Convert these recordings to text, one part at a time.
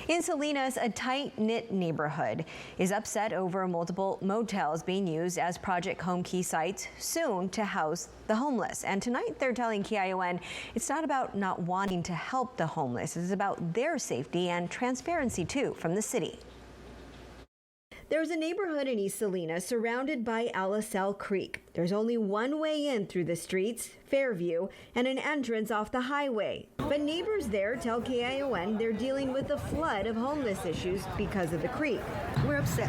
In Salinas, a tight-knit neighborhood is upset over multiple motels being used as Project Homekey sites soon to house the homeless. And tonight they're telling KION it's not about not wanting to help the homeless. It's about their safety and transparency too from the city. There's a neighborhood in East Salinas surrounded by Alisal Creek. There's only one way in through the streets, Fairview, and an entrance off the highway. But neighbors there tell KION they're dealing with a flood of homeless issues because of the creek. We're upset.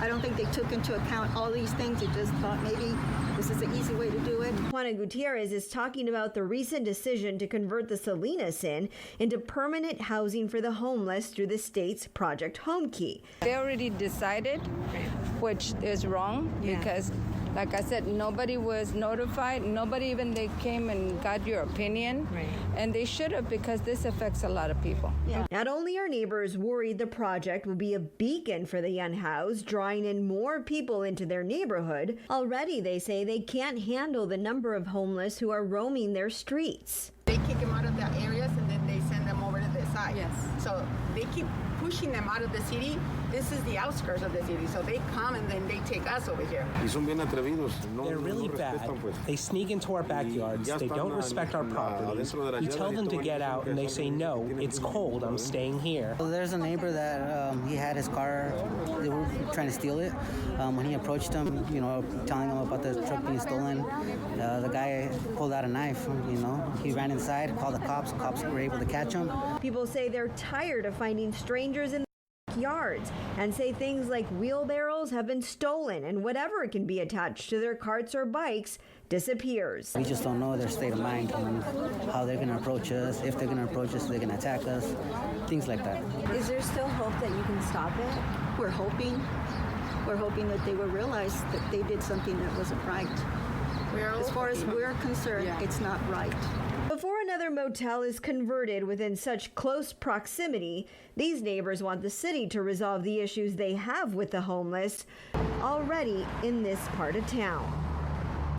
I don't think they took into account all these things. They just thought maybe this is an easy way to do it. Juana Gutierrez is talking about the recent decision to convert the Salinas Inn into permanent housing for the homeless through the state's Project Homekey. They already decided, which is wrong because, like I said, nobody was notified. Nobody even they came and got your opinion. Right. And they should have, because this affects a lot of people. Yeah. Not only are neighbors worried the project will be a beacon for the unhoused, drawing in more people into their neighborhood, already they say they can't handle the number of homeless who are roaming their streets. They kick them out of the areas and then they send them over to the side. Yes. So they keep pushing them out of the city. This is the outskirts of the city. So they come and then they take us over here. They're really bad. They sneak into our backyards. They don't respect our property. We tell them to get out and they say, no, it's cold, I'm staying here. Well, there's a neighbor that he had his car, they were trying to steal it. When he approached him, telling him about the truck being stolen, the guy pulled out a knife, He ran inside, called the cops. Cops were able to catch him. People say they're tired of finding strangers in yards and say things like wheelbarrows have been stolen and whatever can be attached to their carts or bikes disappears. We just don't know their state of mind and how they're going to approach us, if they're going to approach us, they're going to attack us, things like that. Is there still hope that you can stop it? We're hoping that they will realize that they did something that wasn't right. As far as we're concerned, it's not right. Before another motel is converted within such close proximity, these neighbors want the city to resolve the issues they have with the homeless already in this part of town.